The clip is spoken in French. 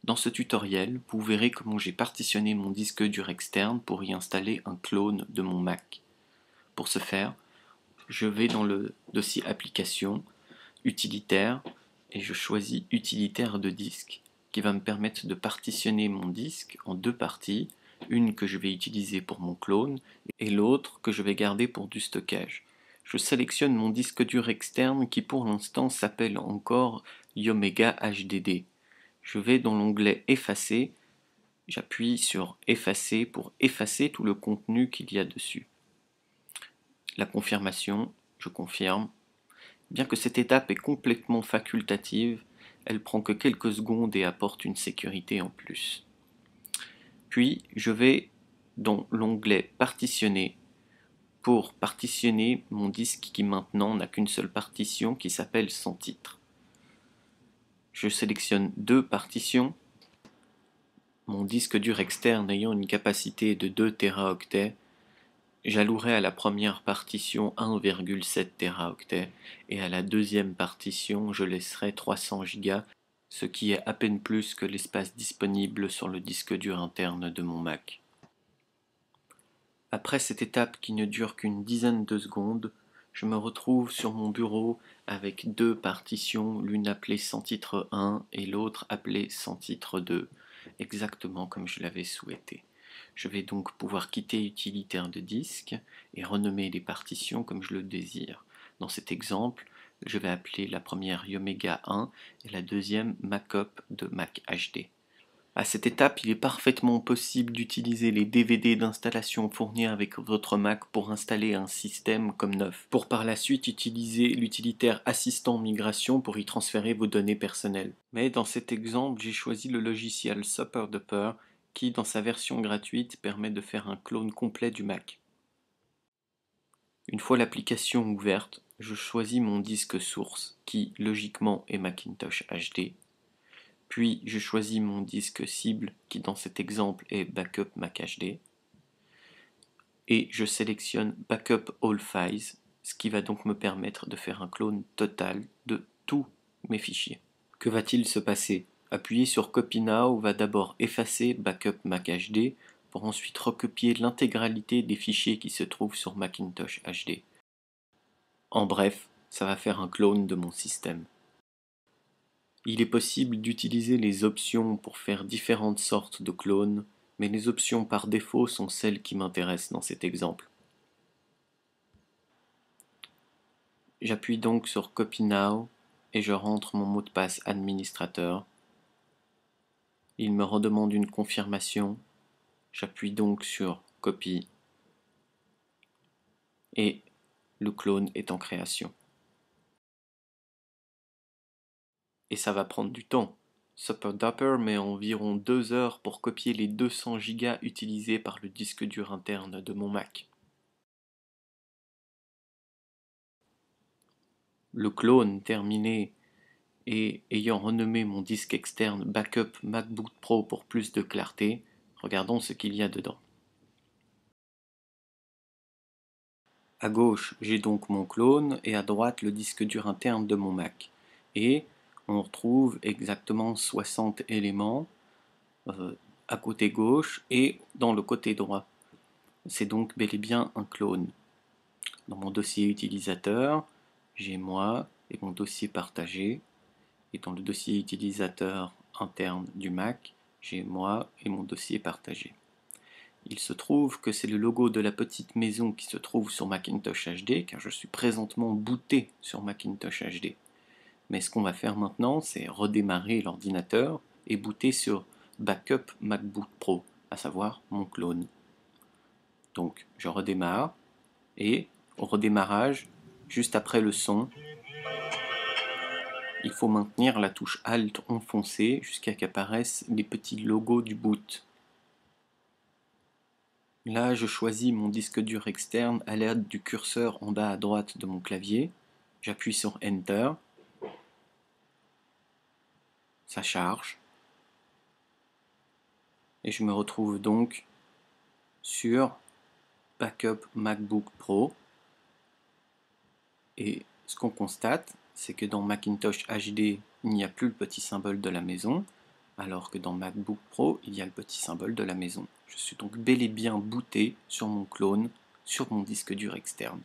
Dans ce tutoriel, vous verrez comment j'ai partitionné mon disque dur externe pour y installer un clone de mon Mac. Pour ce faire, je vais dans le dossier Applications, Utilitaires, et je choisis Utilitaire de disque, qui va me permettre de partitionner mon disque en deux parties, une que je vais utiliser pour mon clone et l'autre que je vais garder pour du stockage. Je sélectionne mon disque dur externe qui pour l'instant s'appelle encore Yomega HDD. Je vais dans l'onglet Effacer, j'appuie sur Effacer pour effacer tout le contenu qu'il y a dessus. La confirmation, je confirme. Bien que cette étape est complètement facultative, elle prend que quelques secondes et apporte une sécurité en plus. Puis je vais dans l'onglet Partitionner pour partitionner mon disque qui maintenant n'a qu'une seule partition qui s'appelle Sans titre. Je sélectionne deux partitions. Mon disque dur externe ayant une capacité de 2 Teraoctets, j'allouerai à la première partition 1,7 Teraoctets et à la deuxième partition je laisserai 300 Go, ce qui est à peine plus que l'espace disponible sur le disque dur interne de mon Mac. Après cette étape qui ne dure qu'une dizaine de secondes, je me retrouve sur mon bureau avec deux partitions, l'une appelée sans titre 1 et l'autre appelée sans titre 2, exactement comme je l'avais souhaité. Je vais donc pouvoir quitter Utilitaire de disque et renommer les partitions comme je le désire. Dans cet exemple, je vais appeler la première Yomega 1 et la deuxième Macop de Mac HD. À cette étape, il est parfaitement possible d'utiliser les DVD d'installation fournis avec votre Mac pour installer un système comme neuf, pour par la suite utiliser l'utilitaire Assistant Migration pour y transférer vos données personnelles. Mais dans cet exemple, j'ai choisi le logiciel SupperDupper qui, dans sa version gratuite, permet de faire un clone complet du Mac. Une fois l'application ouverte, je choisis mon disque source qui, logiquement, est Macintosh HD. Puis je choisis mon disque cible qui dans cet exemple est Backup Mac HD et je sélectionne Backup All Files, ce qui va donc me permettre de faire un clone total de tous mes fichiers. Que va-t-il se passer? Appuyer sur Copy Now va d'abord effacer Backup Mac HD pour ensuite recopier l'intégralité des fichiers qui se trouvent sur Macintosh HD. En bref, ça va faire un clone de mon système. Il est possible d'utiliser les options pour faire différentes sortes de clones, mais les options par défaut sont celles qui m'intéressent dans cet exemple. J'appuie donc sur Copy Now et je rentre mon mot de passe administrateur. Il me redemande une confirmation. J'appuie donc sur Copy et le clone est en création. Et ça va prendre du temps. SupperDupper met environ 2 heures pour copier les 200 Go utilisés par le disque dur interne de mon Mac. Le clone terminé et ayant renommé mon disque externe Backup MacBook Pro pour plus de clarté, regardons ce qu'il y a dedans. À gauche, j'ai donc mon clone et à droite le disque dur interne de mon Mac. Et on retrouve exactement 60 éléments à côté gauche et dans le côté droit. C'est donc bel et bien un clone. Dans mon dossier utilisateur, j'ai moi et mon dossier partagé. Et dans le dossier utilisateur interne du Mac, j'ai moi et mon dossier partagé. Il se trouve que c'est le logo de la petite maison qui se trouve sur Macintosh HD, car je suis présentement booté sur Macintosh HD. Mais ce qu'on va faire maintenant, c'est redémarrer l'ordinateur et booter sur Backup MacBook Pro, à savoir mon clone. Donc je redémarre, et au redémarrage, juste après le son, il faut maintenir la touche Alt enfoncée jusqu'à qu'apparaissent les petits logos du boot. Là, je choisis mon disque dur externe à l'aide du curseur en bas à droite de mon clavier. J'appuie sur Enter. Ça charge. Et je me retrouve donc sur Backup MacBook Pro. Et ce qu'on constate, c'est que dans Macintosh HD, il n'y a plus le petit symbole de la maison. alors que dans MacBook Pro, il y a le petit symbole de la maison. Je suis donc bel et bien booté sur mon clone, sur mon disque dur externe.